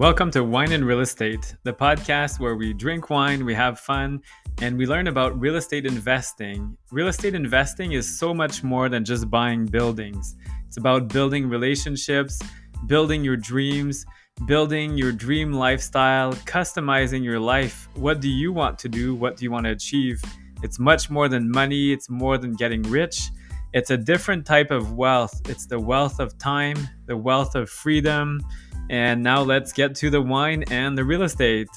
Welcome to Wine and Real Estate, the podcast where we drink wine, we have fun, and we learn about real estate investing. Real estate investing is so much more than just buying buildings. It's about building relationships, building your dreams, building your dream lifestyle, customizing your life. What do you want to do? What do you want to achieve? It's much more than money. It's more than getting rich. It's a different type of wealth. It's the wealth of time, the wealth of freedom. And now let's get to the wine and the real estate.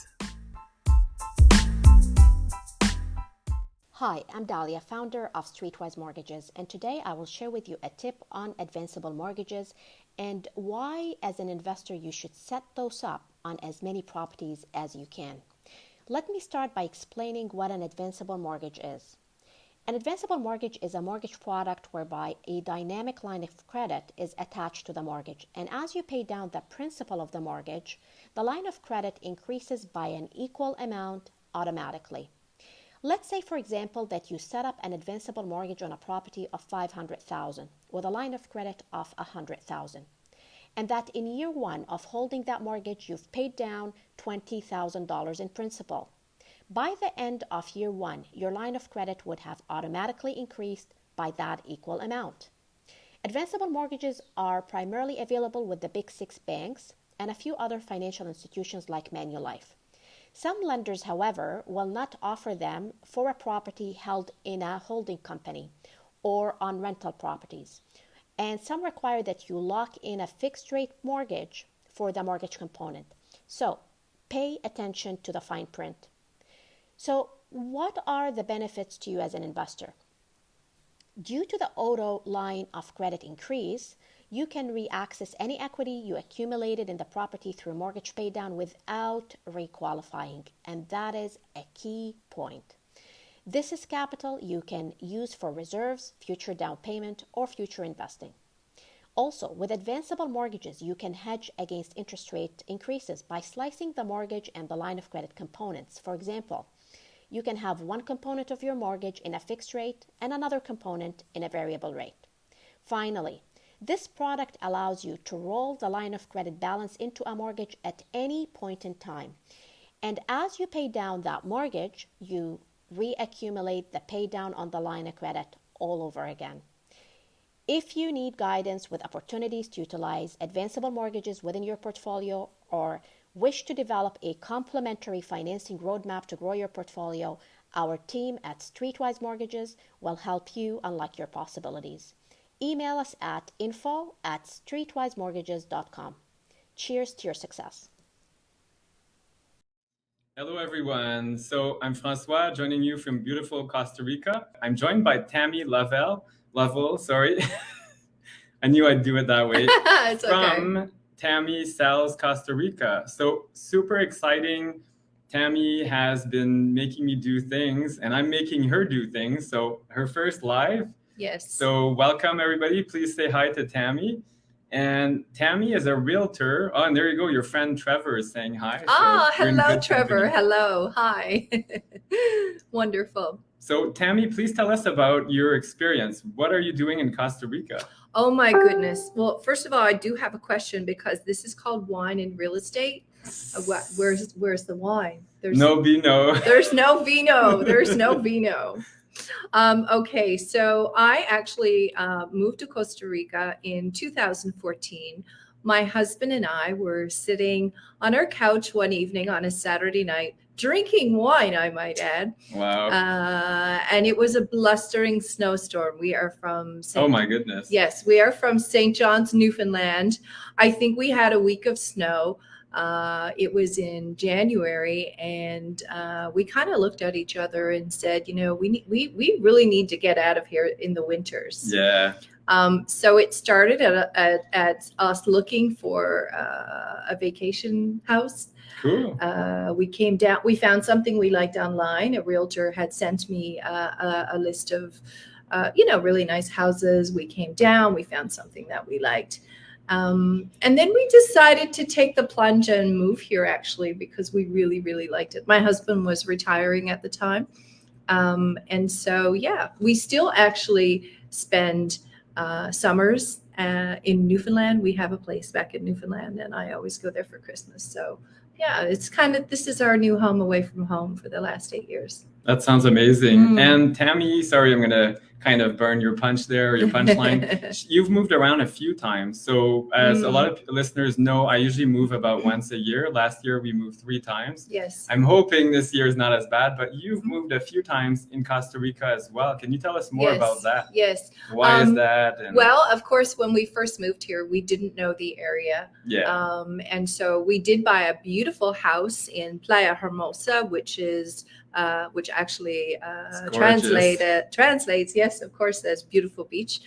Hi, I'm Dahlia, founder of Streetwise Mortgages, and today I will share with you a tip on advanceable mortgages and why, as an investor, you should set those up on as many properties as you can. Let me start by explaining what an advanceable mortgage is. An advanceable mortgage is a mortgage product whereby a dynamic line of credit is attached to the mortgage, and as you pay down the principal of the mortgage, the line of credit increases by an equal amount automatically. Let's say, for example, that you set up an advanceable mortgage on a property of $500,000 with a line of credit of $100,000, and that in year one of holding that mortgage, you've paid down $20,000 in principal. By the end of year one, your line of credit would have automatically increased by that equal amount. Advanceable mortgages are primarily available with the big six banks and a few other financial institutions like Manulife. Some lenders, however, will not offer them for a property held in a holding company or on rental properties. And some require that you lock in a fixed rate mortgage for the mortgage component. So pay attention to the fine print. So what are the benefits to you as an investor? Due to the auto line of credit increase, you can re-access any equity you accumulated in the property through mortgage paydown without requalifying, and that is a key point. This is capital you can use for reserves, future down payment, or future investing. Also, with advanceable mortgages, you can hedge against interest rate increases by slicing the mortgage and the line of credit components. For example, you can have one component of your mortgage in a fixed rate and another component in a variable rate. Finally, this product allows you to roll the line of credit balance into a mortgage at any point in time. And as you pay down that mortgage, you reaccumulate the pay down on the line of credit all over again. If you need guidance with opportunities to utilize advanceable mortgages within your portfolio or wish to develop a complementary financing roadmap to grow your portfolio, our team at Streetwise Mortgages will help you unlock your possibilities. Email us at info@streetwisemortgages.com. Cheers to your success. Hello, everyone. So I'm Francois, joining you from beautiful Costa Rica. I'm joined by Tammy Lovell, sorry. I knew I'd do it that way. It's from okay. Tammy Sells Costa Rica. So super exciting. Tammy has been making me do things and I'm making her do things. So her first live. Yes. So welcome everybody. Please say hi to Tammy. And Tammy is a realtor. Oh, and there you go. Your friend Trevor is saying hi. Hello, Trevor. Hello. Hi. Wonderful. So Tammy, please tell us about your experience. What are you doing in Costa Rica? Oh my goodness. Well, first of all, I do have a question because this is called Wine and Real Estate. Where's the wine? There's no vino. There's no vino. There's no vino. Okay, so I actually moved to Costa Rica in 2014. My husband and I were sitting on our couch one evening on a Saturday night, drinking wine, I might add. Wow. And it was a blustering snowstorm. We are from Oh my goodness. Yes, we are from St. John's, Newfoundland. I think we had a week of snow. It was in January, and we kind of looked at each other and said, you know, we really need to get out of here in the winters. Yeah. So it started at us looking for a vacation house. Cool. We came down, we found something we liked online. A realtor had sent me a list of, really nice houses. We came down, we found something that we liked. And then we decided to take the plunge and move here actually, because we really, really liked it. My husband was retiring at the time. And so, yeah, we still actually spend summers in Newfoundland. We have a place back in Newfoundland, and I always go there for Christmas. So yeah, it's kind of, this is our new home away from home for the last 8 years. That sounds amazing. And Tammy, sorry, I'm going to kind of burn your punch there, or your punchline. You've moved around a few times. So as a lot of listeners know, I usually move about once a year. Last year, we moved 3 times. Yes. I'm hoping this year is not as bad, but you've moved a few times in Costa Rica as well. Can you tell us more about that? Yes. Why is that? Well, of course, when we first moved here, we didn't know the area. Yeah. And so we did buy a beautiful house in Playa Hermosa, which is which actually translates, yes, of course, as beautiful beach.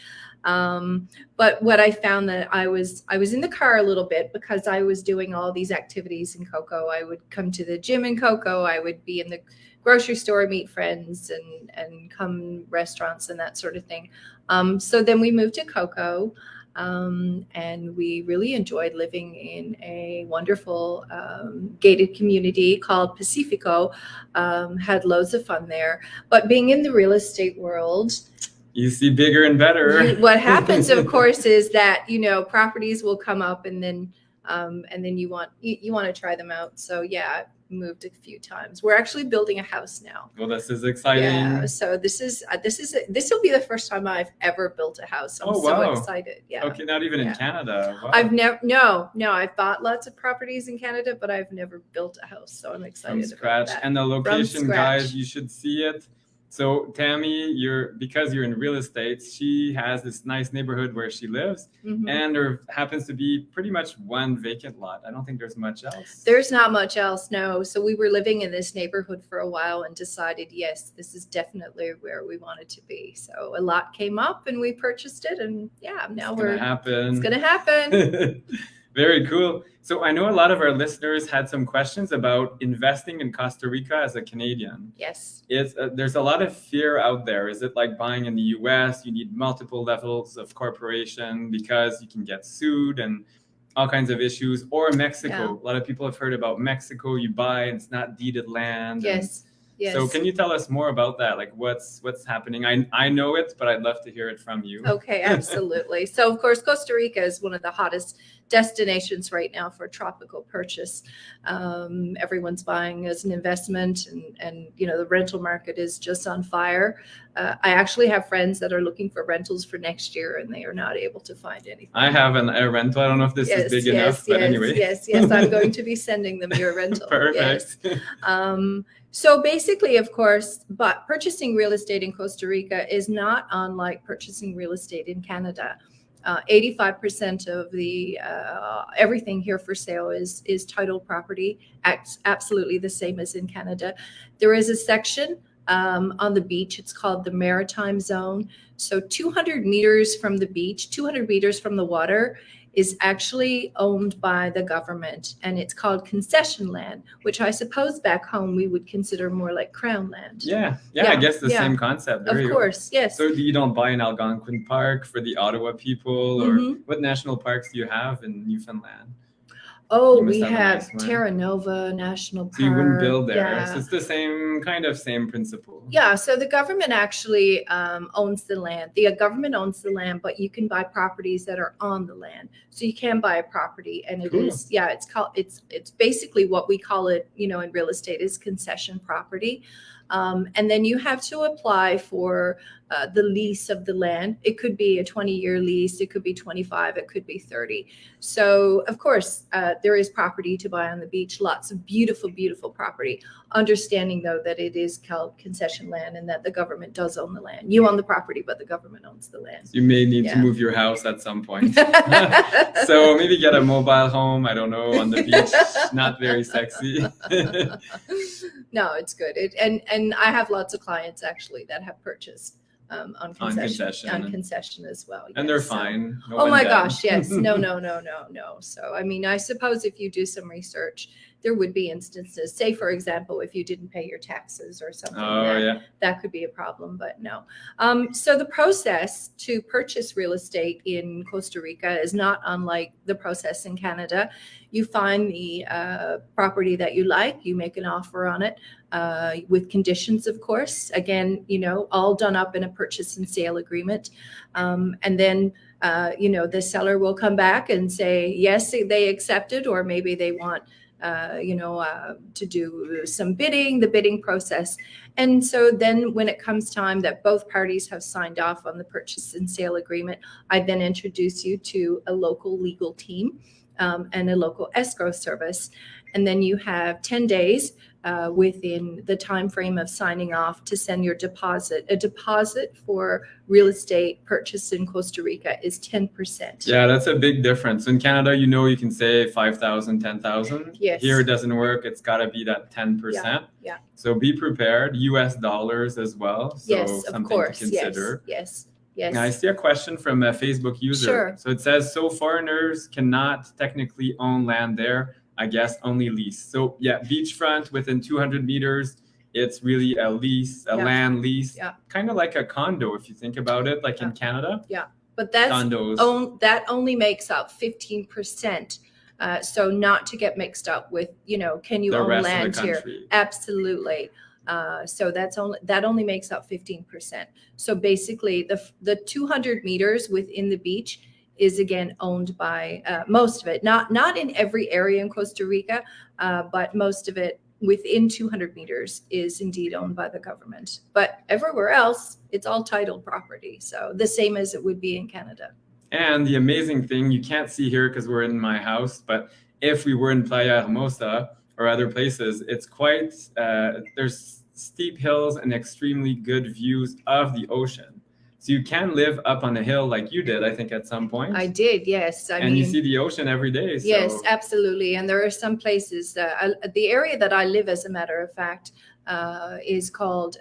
But what I found, that I was in the car a little bit because I was doing all these activities in Coco. I would come to the gym in Coco. I would be in the grocery store, meet friends, and come restaurants and that sort of thing. So then we moved to Coco. And we really enjoyed living in a wonderful gated community called Pacifico. Had loads of fun there. But being in the real estate world, you see bigger and better. What happens, of course, is that, properties will come up, and then you want to try them out. So yeah, moved a few times. We're actually building a house now. Well, this is exciting. Yeah, so this will be the first time I've ever built a house. I'm so excited. Yeah. Okay, not even in Canada. Wow. I've never I've bought lots of properties in Canada, but I've never built a house. So I'm excited from scratch. About that. And the location, guys, you should see it. So Tammy, because you're in real estate, she has this nice neighborhood where she lives, and there happens to be pretty much one vacant lot. I don't think there's much else. There's not much else, no. So we were living in this neighborhood for a while and decided, yes, this is definitely where we wanted to be. So a lot came up and we purchased it, and now it's gonna happen. Very cool. So I know a lot of our listeners had some questions about investing in Costa Rica as a Canadian. Yes. There's a lot of fear out there. Is it like buying in the US? You need multiple levels of corporation because you can get sued and all kinds of issues. Or Mexico. Yeah. A lot of people have heard about Mexico. You buy and it's not deeded land. Yes. Yes. So can you tell us more about that? Like what's happening? I know it, but I'd love to hear it from you. Okay, absolutely. So of course, Costa Rica is one of the hottest destinations right now for tropical purchase. Everyone's buying as an investment, and the rental market is just on fire. I actually have friends that are looking for rentals for next year, and they are not able to find anything. I have a rental. I don't know if this is big enough, but anyway. Yes. I'm going to be sending them your rental. Perfect. Yes. So basically, of course, but purchasing real estate in Costa Rica is not unlike purchasing real estate in Canada. 85% of the everything here for sale is titled property, absolutely the same as in Canada. There is a section on the beach. It's called the Maritime Zone. So 200 meters from the beach, 200 meters from the water, is actually owned by the government, and it's called concession land, which I suppose back home we would consider more like crown land. Yeah, I guess the same concept. Of course, yes. So you don't buy an Algonquin Park for the Ottawa people, or what national parks do you have in Newfoundland? Oh, we have Terra Nova National Park. So you wouldn't build there. Yeah. So it's the same principle. Yeah. So the government actually owns the land. The government owns the land, but you can buy properties that are on the land. So you can buy a property, and it is, it's basically what we call it, in real estate, is concession property. And then you have to apply for the lease of the land. It could be a 20-year lease. It could be 25. It could be 30. So, of course, there is property to buy on the beach. Lots of beautiful, beautiful property. Understanding, though, that it is called concession land and that the government does own the land. You own the property, but the government owns the land. You may need to move your house at some point. So maybe get a mobile home. I don't know, on the beach. Not very sexy. No, it's good. And I have lots of clients actually that have purchased on concession as well. And they're fine. Oh my gosh, yes. No. So I mean, I suppose if you do some research, there would be instances, say, for example, if you didn't pay your taxes or something, that could be a problem, but no. So the process to purchase real estate in Costa Rica is not unlike the process in Canada. You find the property that you like, you make an offer on it with conditions, of course. Again, all done up in a purchase and sale agreement. And then the seller will come back and say, yes, they accepted, or maybe they want, to do some bidding, the bidding process. And so then when it comes time that both parties have signed off on the purchase and sale agreement, I then introduce you to a local legal team and a local escrow service. And then you have 10 days within the time frame of signing off to send your deposit. A deposit for real estate purchase in Costa Rica is 10%. Yeah, that's a big difference. In Canada, you can say 5,000, 10,000. Yes. Here it doesn't work. It's got to be that 10%. Yeah. So be prepared. US dollars as well. So yes, of course. To consider. Yes. Now, I see a question from a Facebook user. Sure. So it says, so foreigners cannot technically own land there, I guess only lease. So yeah, beachfront within 200 meters, it's really a lease, land lease, kind of like a condo if you think about it, like in Canada. Yeah, but that's condos. That only makes up 15%. So not to get mixed up with, can you own land here? Absolutely. So that only makes up 15%. So basically, the 200 meters within the beach is again owned by most of it, not in every area in Costa Rica, but most of it within 200 meters is indeed owned by the government. But everywhere else, it's all titled property. So the same as it would be in Canada. And the amazing thing, you can't see here because we're in my house, but if we were in Playa Hermosa or other places, it's quite, there's steep hills and extremely good views of the ocean. So you can live up on a hill like you did, I think, at some point. I did, yes. I mean, you see the ocean every day. So. Yes, absolutely. And there are some places, the area that I live, as a matter of fact, is called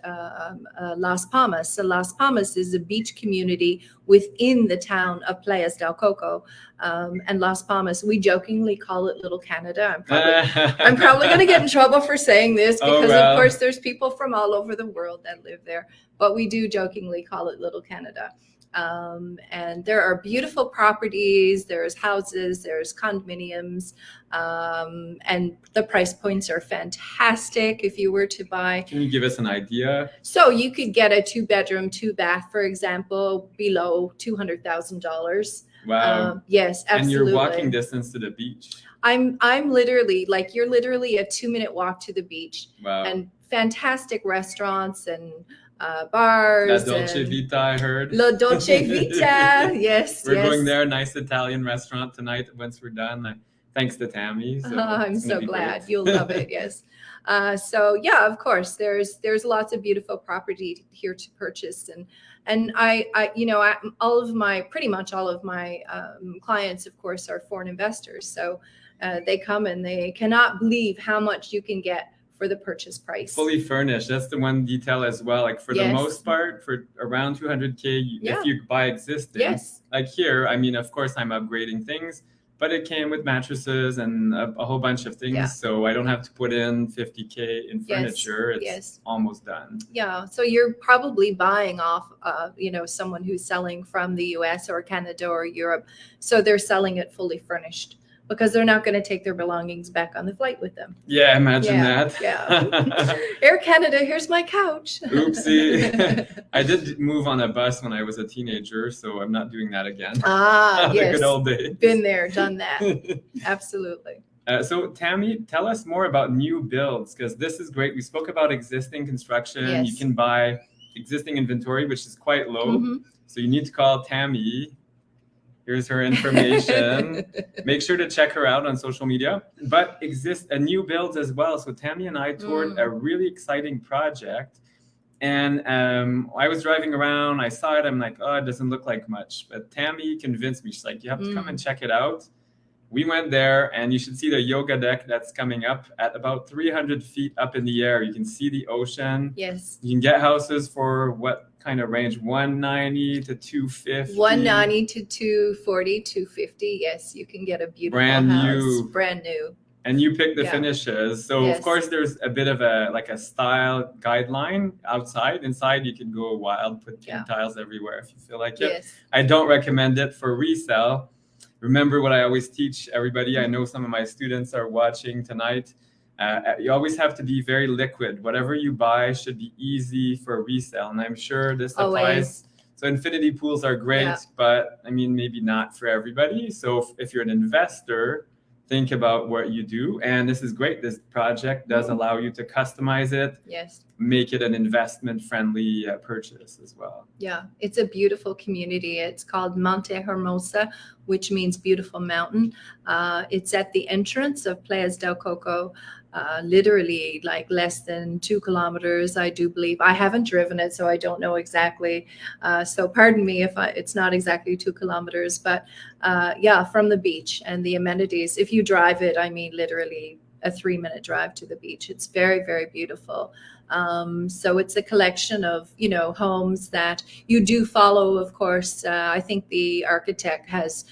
Las Palmas. So Las Palmas is a beach community within the town of Playas del Coco. And Las Palmas, we jokingly call it Little Canada. I'm probably going to get in trouble for saying this because, of course, there's people from all over the world that live there. But we do jokingly call it Little Canada. And there are beautiful properties, there's houses, there's condominiums, and the price points are fantastic if you were to buy. Can you give us an idea? So you could get a 2-bedroom, 2-bath, for example, below $200,000. Wow. Yes, absolutely. And you're walking distance to the beach. I'm literally, you're literally a 2-minute walk to the beach. Wow. And fantastic restaurants and bars. La Dolce Vita, I heard. La Dolce Vita, yes. We're going there, a nice Italian restaurant tonight once we're done. Thanks to Tammy. So I'm so glad. You'll love it, yes. So yeah, of course, there's lots of beautiful property here to purchase, and pretty much all of my clients, of course, are foreign investors. So they come and they cannot believe how much you can get for the purchase price. Fully furnished. That's the one detail as well. Like for the most part, for around 200K, if you buy existing. Yes. Like here, I mean, of course, I'm upgrading things, but it came with mattresses and a whole bunch of things. Yeah. So I don't have to put in 50K in furniture. It's almost done. Yeah. So you're probably buying off, someone who's selling from the US or Canada or Europe. So they're selling it fully furnished, because they're not going to take their belongings back on the flight with them. Yeah, imagine that. Yeah. Air Canada, here's my couch. Oopsie. I did move on a bus when I was a teenager, so I'm not doing that again. Yes. The good old days. Been there, done that. Absolutely. So Tammy, tell us more about new builds, because this is great. We spoke about existing construction. Yes. You can buy existing inventory, which is quite low. Mm-hmm. So you need to call Tammy. Here's her information. Make sure to check her out on social media. But new builds as well. So Tammy and I toured a really exciting project. And I was driving around. I saw it. I'm like, oh, it doesn't look like much. But Tammy convinced me. She's like, you have to come and check it out. We went there, and you should see the yoga deck that's coming up at about 300 feet up in the air. You can see the ocean. Yes. You can get houses for what kind of range? 190 to 250. 190 to 240, 250. Yes, you can get a beautiful brand house. New. Brand new. And you pick the Yeah. finishes. So Yes. of course there's a bit of a style guideline outside. Inside you can go wild, put pink tiles everywhere if you feel like it. Yes. I don't recommend it for resale. Remember what I always teach everybody. I know some of my students are watching tonight. You always have to be very liquid. Whatever you buy should be easy for resale. And I'm sure this applies. So infinity pools are great, but I mean, maybe not for everybody. So if you're an investor, think about what you do. And this is great. This project does allow you to customize it. Yes. Make it an investment-friendly purchase as well. Yeah, it's a beautiful community. It's called Monte Hermosa, which means beautiful mountain. It's at the entrance of Playas del Coco, literally like less than 2 kilometers, I do believe. I haven't driven it, so I don't know exactly. So pardon me if it's not exactly 2 kilometers, but yeah, from the beach and the amenities. If you drive it, I mean, literally a 3-minute drive to the beach. It's very, very beautiful. So it's a collection of, homes that you do follow, of course. I think the architect has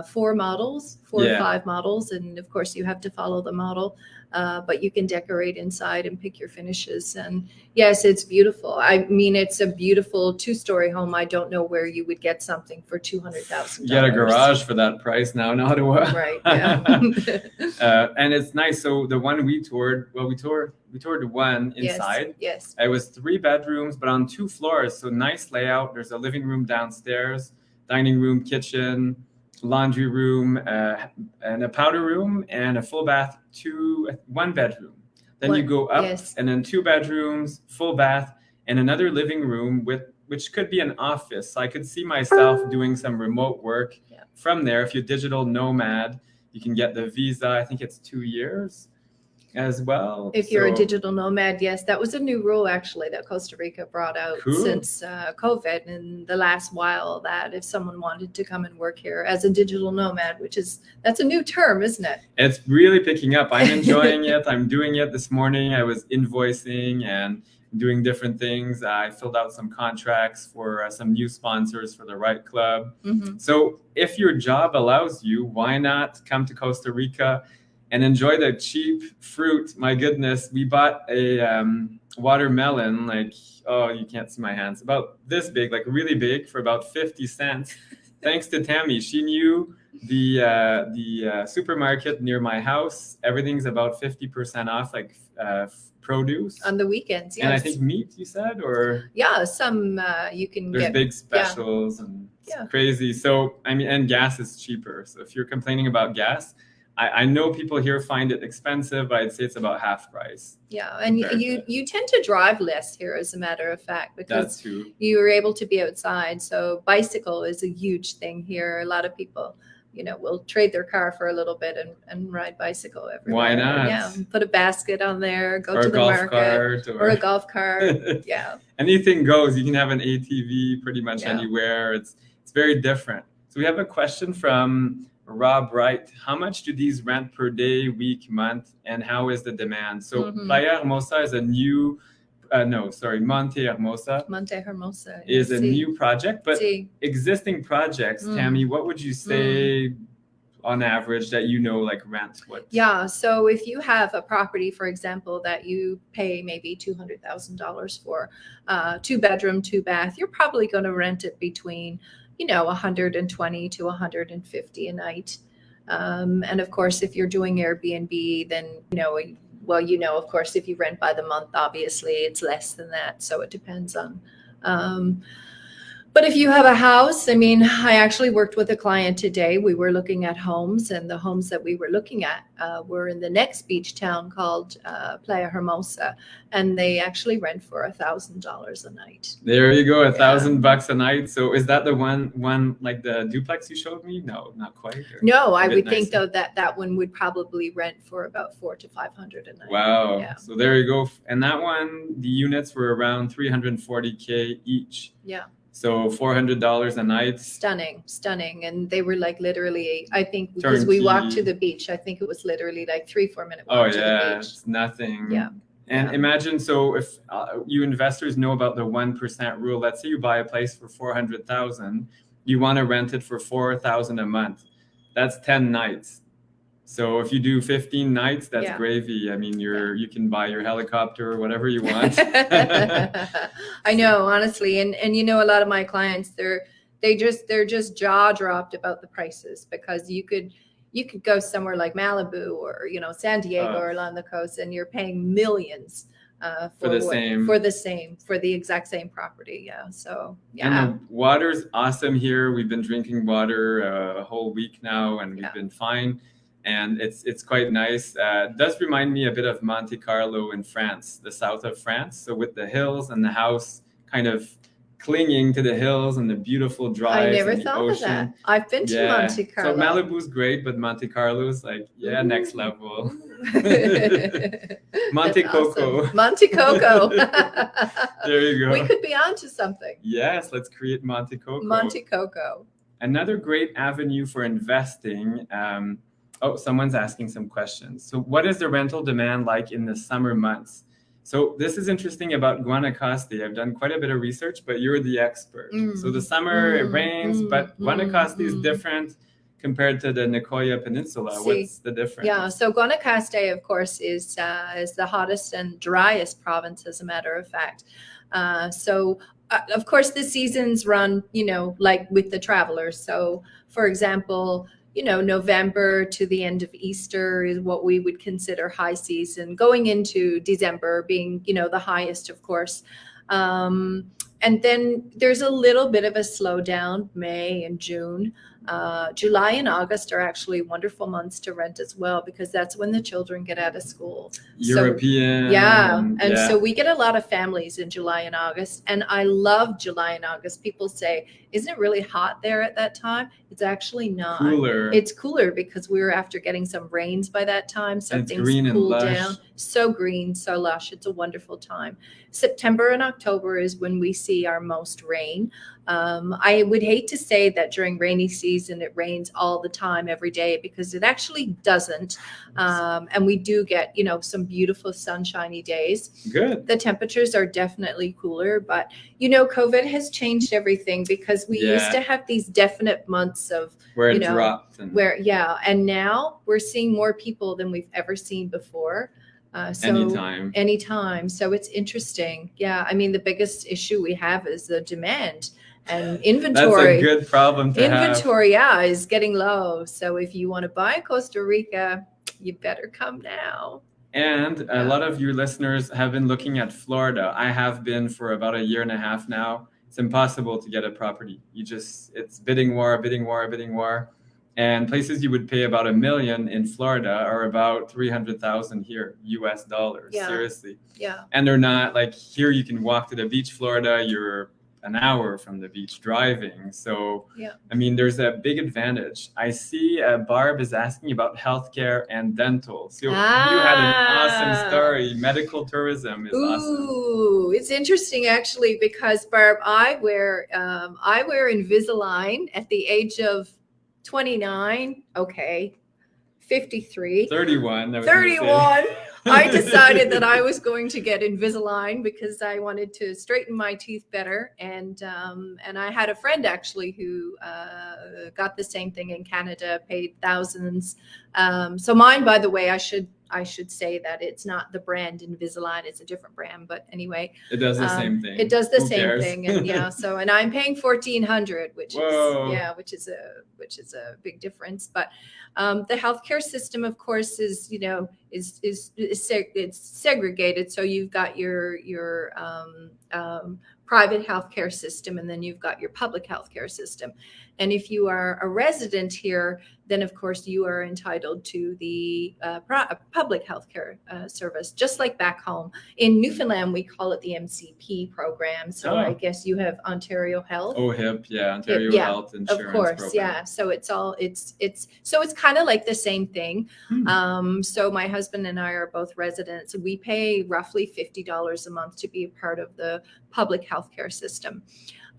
4 models, 4 or 5 models. And of course you have to follow the model, but you can decorate inside and pick your finishes. And yes, it's beautiful. I mean, it's a beautiful 2-story home. I don't know where you would get something for $200,000. You get a garage for that price now in Ottawa. Right. Yeah. And it's nice. So the one we toured, we toured one inside. Yes. It was 3 bedrooms, but on 2 floors. So nice layout. There's a living room downstairs, dining room, kitchen, laundry room, and a powder room, and a full bath, 1 bedroom. Then you go up, and then 2 bedrooms, full bath, and another living room which could be an office. So I could see myself doing some remote work from there. If you're a digital nomad, you can get the visa. I think it's 2 years as well. If you're a digital nomad, yes, that was a new rule actually that Costa Rica brought out since COVID in the last while, that if someone wanted to come and work here as a digital nomad, that's a new term, isn't it? It's really picking up. I'm enjoying it. I'm doing it this morning. I was invoicing and doing different things. I filled out some contracts for some new sponsors for the Right Club. Mm-hmm. So if your job allows you, why not come to Costa Rica and enjoy the cheap fruit? My goodness, we bought a watermelon, you can't see my hands, about this big, like really big, for about 50 cents. Thanks to Tammy. She knew the supermarket near my house. Everything's about 50% off, produce. On the weekends, yes. And I think meat, you said, or? Yeah, some you can There's big specials and it's crazy. So, I mean, and gas is cheaper. So if you're complaining about gas, I know people here find it expensive, but I'd say it's about half price. Yeah, and you tend to drive less here, as a matter of fact, because That's true. you are able to be outside. So bicycle is a huge thing here. A lot of people, will trade their car for a little bit and ride bicycle everywhere. Why not? Yeah, put a basket on there, go or to the market, or a golf cart. Yeah, anything goes. You can have an ATV pretty much anywhere. It's very different. So we have a question from Rob Wright. How much do these rent per day, week, month, and how is the demand? So Playa Hermosa is a new, Monte Hermosa. Monte Hermosa is a new project, but existing projects, Tammy, what would you say on average that rent? What? Yeah, so if you have a property, for example, that you pay maybe $200,000 for, 2 bedroom, 2 bath, you're probably going to rent it between $120 to $150 a night. And of course, if you're doing Airbnb, then, of course, if you rent by the month, obviously it's less than that. So it depends on, but if you have a house, I mean, I actually worked with a client today. We were looking at homes, and the homes that we were looking at were in the next beach town called Playa Hermosa, and they actually rent for $1,000 a night. There you go, $1,000 a night. So is that the one like the duplex you showed me? No, not quite. No, I would think though that one would probably rent for about $400 to $500 a night. Wow. Yeah. So there you go. And that one, the units were around $340K each. Yeah. So $400 a night. Stunning. And they were literally, I think, because we walked to the beach, I think it was literally 3-4 minute walk to the beach. It's nothing. Yeah. And imagine, so if you investors know about the 1% rule, let's say you buy a place for $400,000, you want to rent it for $4,000 a month. That's 10 nights. So if you do 15 nights, that's Yeah. gravy. I mean, you can buy your helicopter or whatever you want. I know, honestly, and a lot of my clients, they're just jaw dropped about the prices, because you could go somewhere like Malibu or San Diego or along the coast, and you're paying millions for the exact same property. Yeah. So yeah. And the water's awesome here. We've been drinking water a whole week now, and we've been fine. And it's quite nice. It does remind me a bit of Monte Carlo in France, the south of France. So with the hills and the house kind of clinging to the hills and the beautiful drives. I never thought of that. I've been to Monte Carlo. So Malibu's great, but Monte Carlo's like, next level. Monte Coco. Awesome. Monte Coco. There you go. We could be onto something. Yes, let's create Monte Coco. Monte Coco. Another great avenue for investing. Someone's asking some questions. So what is the rental demand like in the summer months? So this is interesting about Guanacaste. I've done quite a bit of research, but you're the expert. So the summer, it rains, but Guanacaste is different compared to the Nicoya Peninsula. What's the difference? Yeah, so Guanacaste, of course, is the hottest and driest province, as a matter of fact. Of course, the seasons run, like with the travelers. So, for example, November to the end of Easter is what we would consider high season, going into December being, the highest, of course. And then there's a little bit of a slowdown, May and June. July and August are actually wonderful months to rent as well, because that's when the children get out of school. European. So we get a lot of families in July and August, and I love July and August. People say, isn't it really hot there at that time? It's actually not. Cooler. It's cooler because we were after getting some rains by that time, so it's things green cooled and lush. down. So green, so lush. It's a wonderful time. September and October is when we see our most rain. I would hate to say that during rainy season it rains all the time every day, because it actually doesn't. And we do get, some beautiful sunshiny days. Good. The temperatures are definitely cooler, but COVID has changed everything, because we used to have these definite months of where it dropped. And now we're seeing more people than we've ever seen before. Anytime. So it's interesting. Yeah. I mean, the biggest issue we have is the demand and inventory. That's a good problem to have. Inventory, is getting low. So if you want to buy Costa Rica, you better come now. And a lot of your listeners have been looking at Florida. I have been for about a year and a half now. It's impossible to get a property. It's bidding war. And places you would pay about $1 million in Florida are about $300,000 here, US dollars. Yeah. Seriously. Yeah. And they're not like here. You can walk to the beach, Florida. You're an hour from the beach driving. So, I mean, there's a big advantage. I see Barb is asking about healthcare and dental. So you had an awesome story. Medical tourism is awesome. Ooh, it's interesting actually, because Barb, I wear Invisalign at the age of 29. Okay. 53. 31. 31. I decided that I was going to get Invisalign because I wanted to straighten my teeth better. And I had a friend actually who got the same thing in Canada, paid thousands. So mine, by the way, I should say that it's not the brand Invisalign, it's a different brand, but anyway, it does the same thing. It does the same thing, and and I'm paying $1,400, which is a big difference. But the healthcare system, of course, is it's segregated. So you've got your private healthcare system, and then you've got your public healthcare system. And if you are a resident here, then of course you are entitled to the public healthcare service, just like back home. In Newfoundland, we call it the MCP program. So I guess you have Ontario Health. OHIP, Ontario Health Insurance Of course, program. So it's kind of like the same thing. So my husband and I are both residents. We pay roughly $50 a month to be a part of the public healthcare system.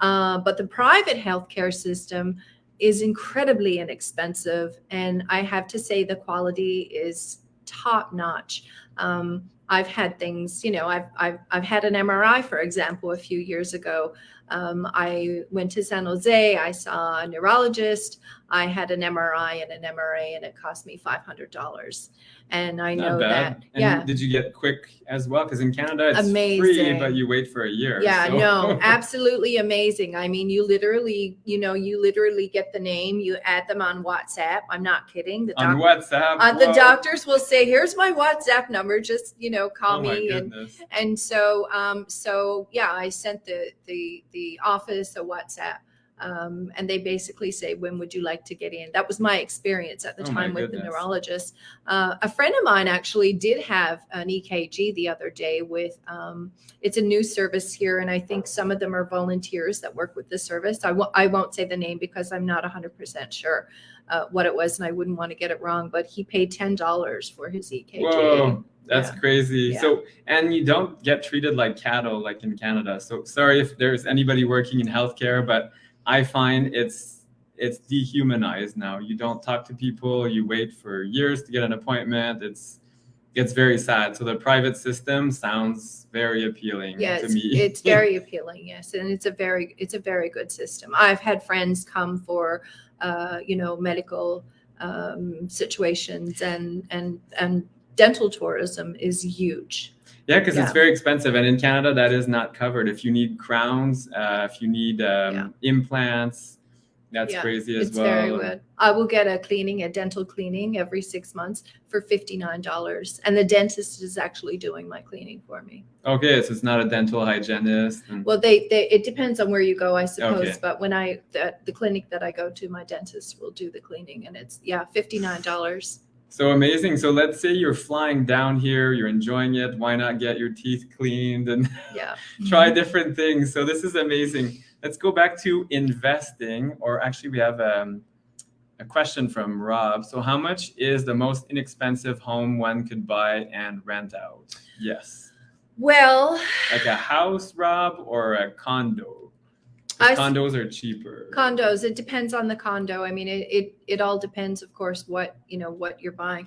But the private healthcare system is incredibly inexpensive, and I have to say the quality is top notch. I've had things, I've had an MRI, for example, a few years ago. I went to San Jose. I saw a neurologist. I had an MRI and an MRA, and it cost me $500. And I know that. And yeah. Did you get quick as well? Because in Canada, it's amazing. Free, but you wait for a year. Yeah, so. No, absolutely amazing. I mean, you literally get the name, you add them on WhatsApp. I'm not kidding. On WhatsApp? The doctors will say, here's my WhatsApp number. Just, call me. And so, I sent the office a WhatsApp. And they basically say, when would you like to get in? That was my experience at the time with the neurologist. A friend of mine actually did have an EKG the other day with, it's a new service here. And I think some of them are volunteers that work with the service. I won't say the name because I'm not 100% sure what it was. And I wouldn't want to get it wrong, but he paid $10 for his EKG. Whoa. That's crazy. Yeah. So, and you don't get treated like cattle, like in Canada. So sorry if there's anybody working in healthcare, but I find it's dehumanized now. You don't talk to people. You wait for years to get an appointment. It's very sad. So the private system sounds very appealing to me. It's very appealing. Yes, and it's a very good system. I've had friends come for medical situations, and dental tourism is huge. Yeah, because it's very expensive. And in Canada, that is not covered. If you need crowns, if you need implants, that's crazy as well. It's very good. I will get a dental cleaning every 6 months for $59. And the dentist is actually doing my cleaning for me. Okay, so it's not a dental hygienist. Well, it depends on where you go, I suppose. Okay. But when the clinic that I go to, my dentist will do the cleaning. And it's, $59. So amazing. So let's say you're flying down here, you're enjoying it. Why not get your teeth cleaned and try different things? So this is amazing. Let's go back to investing, or actually we have a question from Rob. So how much is the most inexpensive home one could buy and rent out? Yes. Well, like a house, Rob, or a condo? Condos are cheaper. Condos. It depends on the condo. I mean, it all depends, of course, what you're buying.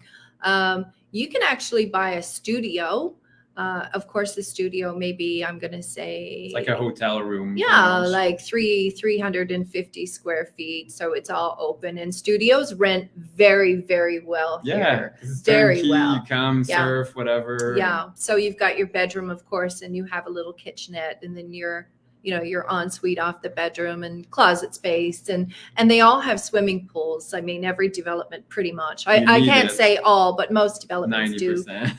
You can actually buy a studio. Of course, the studio, maybe I'm going to say it's like a hotel room. Yeah, like 350 square feet. So it's all open, and studios rent very, very well here. Very well. You come, surf, whatever. Yeah. So you've got your bedroom, of course, and you have a little kitchenette, and then your ensuite off the bedroom and closet space, and they all have swimming pools. I mean, every development pretty much. I can't say all, but most developments 90%.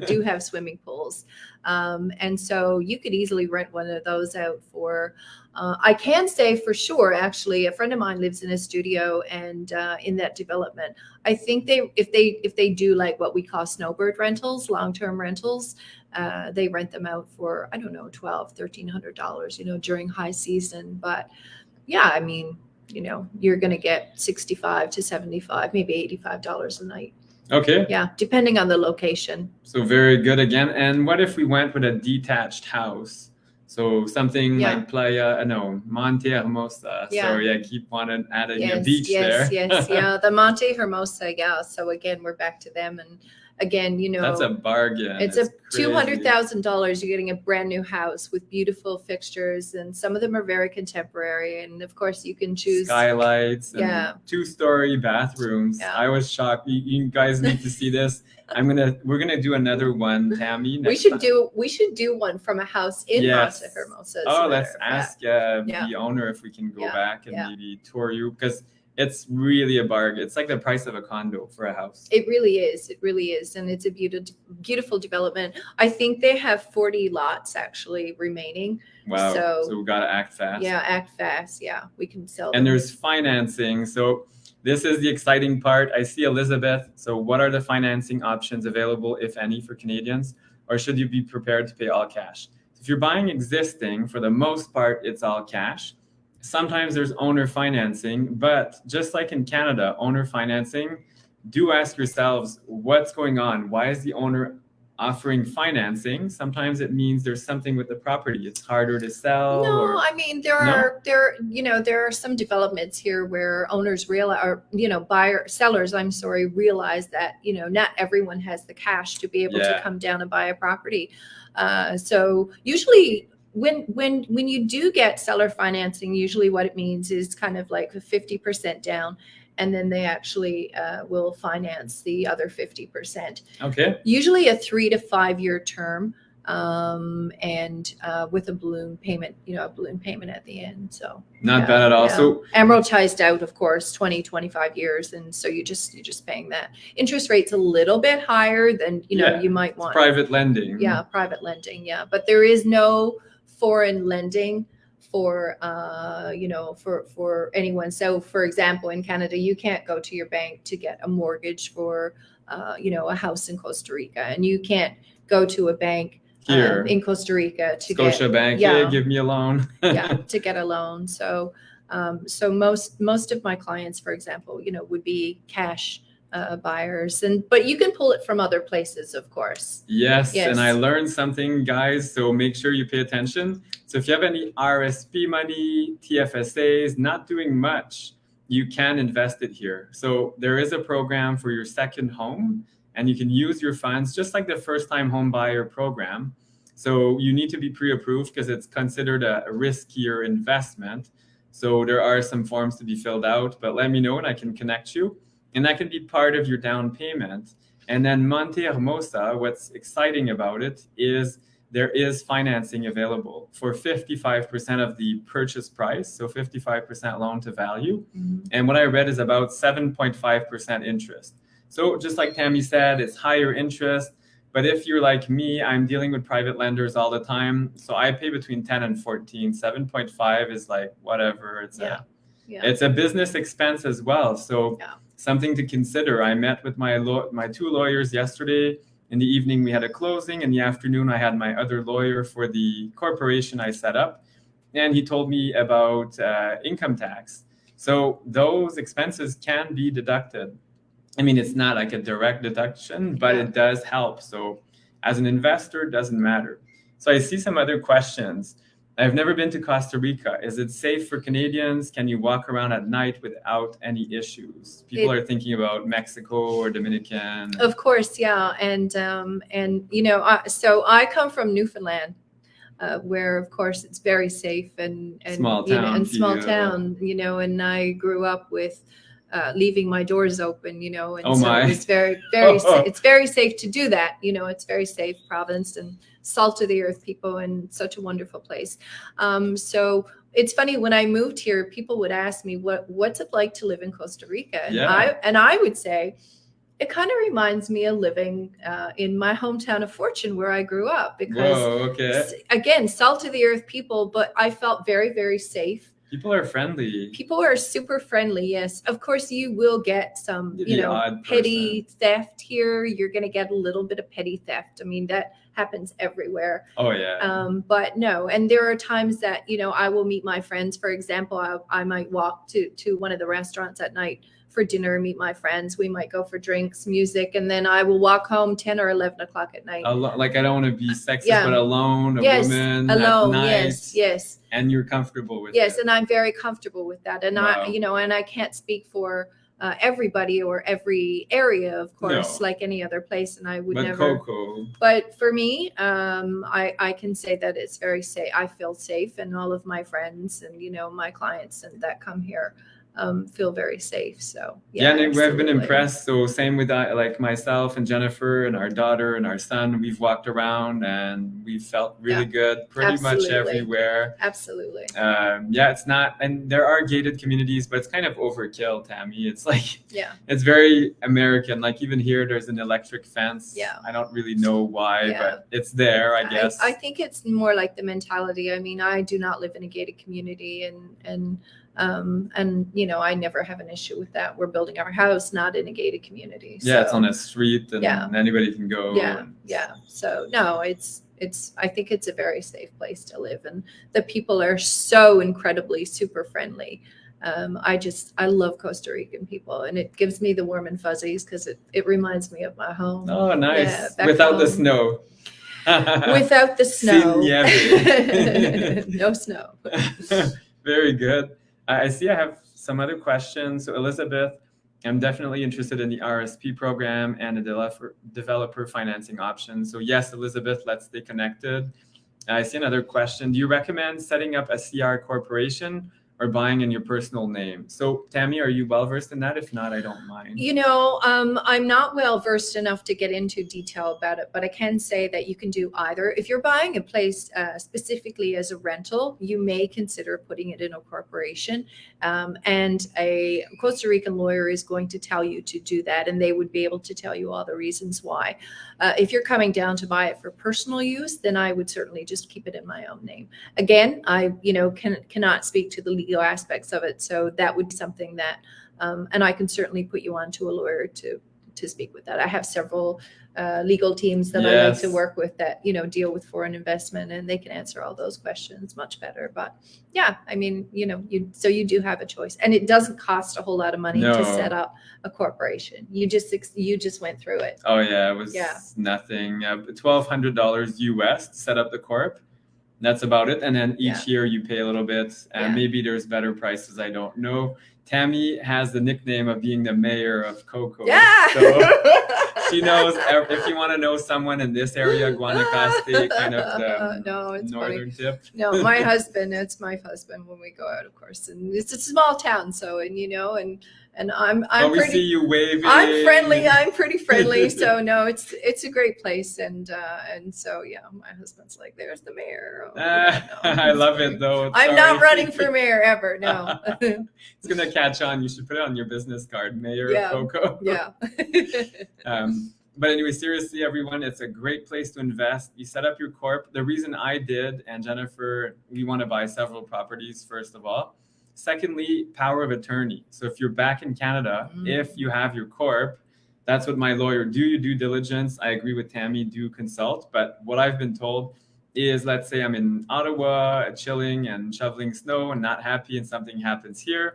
do have swimming pools. And so you could easily rent one of those out for, I can say for sure, actually, a friend of mine lives in a studio, and in that development, I think if they do like what we call snowbird rentals, long-term rentals, they rent them out for, I don't know, $1,200-$1,300, during high season. But yeah, I mean, you're going to get $65 to $75, maybe $85 a night. Okay. Yeah, depending on the location. So very good again. And what if we went with a detached house? So something like Monte Hermosa. Yeah. So keep wanting adding a beach there. Yes. Yeah, the Monte Hermosa. Yeah. So again, we're back to them, and again, that's a bargain. It's a $200,000. You're getting a brand new house with beautiful fixtures, and some of them are very contemporary. And of course, you can choose skylights and 2-story bathrooms. Yeah. I was shocked. You guys need to see this. We're gonna do another one, Tammy. We should do one from a house in Monte Hermosa. Let's ask the owner if we can go back and maybe tour you, because it's really a bargain. It's like the price of a condo for a house. It really is. And it's a beautiful development. I think they have 40 lots actually remaining. Wow. So we got to act fast. Yeah, act fast. Yeah, we can sell them. And there's financing. So this is the exciting part. I see Elizabeth. So what are the financing options available, if any, for Canadians? Or should you be prepared to pay all cash? If you're buying existing, for the most part, it's all cash. Sometimes there's owner financing, but just like in Canada, owner financing, do ask yourselves what's going on. Why is the owner offering financing? Sometimes it means there's something with the property. It's harder to sell. No, I mean, there are some developments here where owners realize, or sellers realize that, not everyone has the cash to be able to come down and buy a property. So usually when you do get seller financing, usually what it means is kind of like a 50% down, and then they actually will finance the other 50%. Okay. Usually a 3 to 5 year term, and with a balloon payment, a balloon payment at the end. So not bad at all. Yeah. So amortized out, of course, 20, 25 years. And so you're just paying that. Interest rate's a little bit higher than, you might want. Private lending. Yeah, private lending. Yeah. But there is no foreign lending for for anyone. So for example, in Canada, you can't go to your bank to get a mortgage for a house in Costa Rica, and you can't go to a bank here in Costa Rica to Scotia Bank, hey, give me a loan. to get a loan. So so most of my clients, for example, would be cash buyers, but you can pull it from other places, of course. Yes, and I learned something, guys, so make sure you pay attention. So if you have any RSP money, TFSAs, not doing much, you can invest it here. So there is a program for your second home, and you can use your funds just like the first time home buyer program. So you need to be pre-approved because it's considered a riskier investment. So there are some forms to be filled out, but let me know and I can connect you. And that can be part of your down payment. And then Monte Hermosa, what's exciting about it is there is financing available for 55% of the purchase price, so 55% loan to value. Mm-hmm. And what I read is about 7.5% interest. So just like Tammy said, it's higher interest. But if you're like me, I'm dealing with private lenders all the time. So I pay between 10 and 14. 7.5 is like whatever. It's a business expense as well. So something to consider. I met with my two lawyers yesterday. In the evening, we had a closing. In the afternoon, I had my other lawyer for the corporation I set up. And he told me about income tax. So those expenses can be deducted. I mean, it's not like a direct deduction, but it does help. So as an investor, it doesn't matter. So I see some other questions. I've never been to Costa Rica. Is it safe for Canadians? Can you walk around at night without any issues? People are thinking about Mexico or Dominican. Of course, yeah. And so I come from Newfoundland, where of course it's very safe and small town, and I grew up with leaving my doors open, and it's very, it's very safe to do that. It's very safe province and salt of the earth people and such a wonderful place. So it's funny, when I moved here, people would ask me what's it like to live in Costa Rica? And I would say it kind of reminds me of living in my hometown of Fortune, where I grew up, because again, salt of the earth people, but I felt very, very safe. People are friendly. People are super friendly. Yes. Of course, you will get some, petty theft here. You're going to get a little bit of petty theft. I mean, that happens everywhere. Oh, yeah. But no. And there are times that, I will meet my friends. For example, I might walk to one of the restaurants at night for dinner, meet my friends. We might go for drinks, music, and then I will walk home 10 or 11 o'clock at night. Like, I don't want to be sexist, but alone, woman alone, at night. Yes. And you're comfortable with it. Yes, and I'm very comfortable with that. And I can't speak for everybody or every area, of course, like any other place. And I would never. Coco. But for me, I can say that it's very safe. I feel safe, and all of my friends and my clients and that come here feel very safe. So and I've been impressed. So same with like myself and Jennifer and our daughter and our son. We've walked around and we felt really good pretty much everywhere. Absolutely. It's not, and there are gated communities, but it's kind of overkill, Tammy. It's like it's very American. Like even here, there's an electric fence. I don't really know why, but it's there, I guess. I think it's more like the mentality. I mean, I do not live in a gated community, and I never have an issue with that. We're building our house not in a gated community. So, it's on a street and anybody can go. So no, I think it's a very safe place to live, and the people are so incredibly super friendly. I love Costa Rican people, and it gives me the warm and fuzzies because it reminds me of my home. Oh, nice. Without the snow. Without the snow. No snow. Very good. I see I have some other questions. So Elizabeth, I'm definitely interested in the RSP program and the developer financing option. So yes, Elizabeth, let's stay connected. I see another question. Do you recommend setting up a CR corporation or buying in your personal name? So, Tammy, are you well versed in that? If not, I don't mind. I'm not well versed enough to get into detail about it, but I can say that you can do either. If you're buying a place specifically as a rental, you may consider putting it in a corporation, and a Costa Rican lawyer is going to tell you to do that, and they would be able to tell you all the reasons why. If you're coming down to buy it for personal use, then I would certainly just keep it in my own name. Again, I cannot speak to the legal aspects of it, so that would be something that and I can certainly put you on to a lawyer to speak with that. I have several legal teams that I like to work with that deal with foreign investment, and they can answer all those questions much better. But yeah, I mean, you do have a choice, and it doesn't cost a whole lot of money to set up a corporation. You just went through it. Oh yeah, it was nothing. $1,200 US to set up the corp. That's about it. And then each year you pay a little bit, and maybe there's better prices. I don't know. Tammy has the nickname of being the mayor of Coco. Yeah. So she knows if you want to know someone in this area, Guanacaste, kind of the northern tip. No, it's my husband when we go out, of course. And it's a small town, so, and I'm we see you waving. I'm friendly. I'm pretty friendly. So no, it's a great place, and so my husband's like, "There's the mayor." I love it though. I'm not running for mayor ever. No. It's gonna catch on. You should put it on your business card, Mayor of Coco. Yeah. But anyway, seriously, everyone, it's a great place to invest. You set up your corp. The reason I did, and Jennifer, we want to buy several properties, first of all. Secondly, power of attorney. So if you're back in Canada, if you have your corp, that's what my lawyer do. You due diligence. I agree with Tammy, do consult. But what I've been told is, let's say I'm in Ottawa, chilling and shoveling snow and not happy, and something happens here.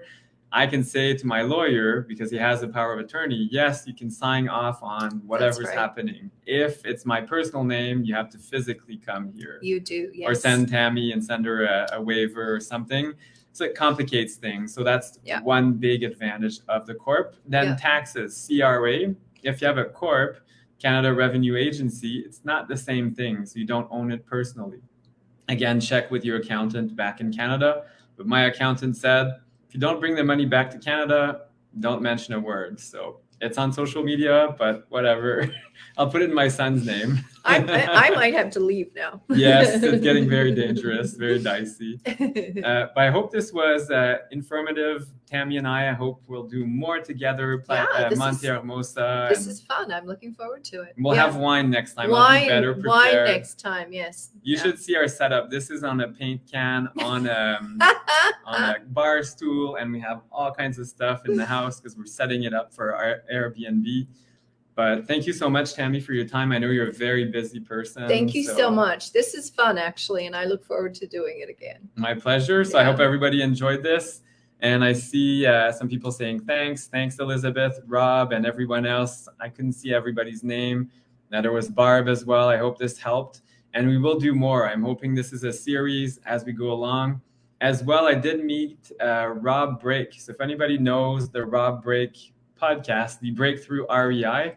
I can say to my lawyer, because he has the power of attorney, yes, you can sign off on whatever's happening. If it's my personal name, you have to physically come here. You do, yes. Or send Tammy and send her a waiver or something. So it complicates things. So that's one big advantage of the corp. Then taxes, CRA. If you have a corp, Canada Revenue Agency, it's not the same thing. So you don't own it personally. Again, check with your accountant back in Canada. But my accountant said, if you don't bring the money back to Canada, don't mention a word. So it's on social media, but whatever. I'll put it in my son's name. I might have to leave now. Yes, it's getting very dangerous, very dicey. But I hope this was informative. Tammy and I hope we'll do more together. Monte Hermosa. This is fun. I'm looking forward to it. We'll have wine next time. I'll be better prepared. Wine next time, yes. You should see our setup. This is on a paint can, on a bar stool, and we have all kinds of stuff in the house because we're setting it up for our Airbnb. But thank you so much, Tammy, for your time. I know you're a very busy person. Thank you so much. This is fun, actually, and I look forward to doing it again. My pleasure. So I hope everybody enjoyed this. And I see some people saying thanks. Thanks, Elizabeth, Rob, and everyone else. I couldn't see everybody's name. Now, there was Barb as well. I hope this helped. And we will do more. I'm hoping this is a series as we go along. As well, I did meet Rob Brake. So if anybody knows the Rob Brake podcast, the Breakthrough REI,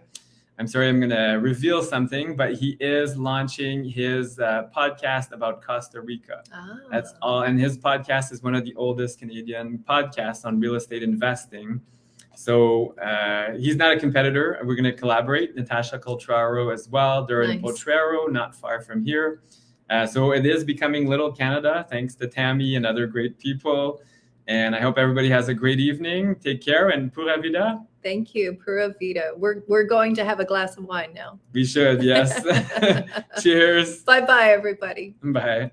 I'm sorry, I'm going to reveal something, but he is launching his podcast about Costa Rica. That's all. And his podcast is one of the oldest Canadian podcasts on real estate investing. So he's not a competitor. We're going to collaborate. Natasha Coltraro as well. They're in Potrero, not far from here. So it is becoming Little Canada, thanks to Tammy and other great people. And I hope everybody has a great evening. Take care, and Pura Vida. Thank you, Pura Vida. We're going to have a glass of wine now. We should, yes. Cheers. Bye-bye, everybody. Bye.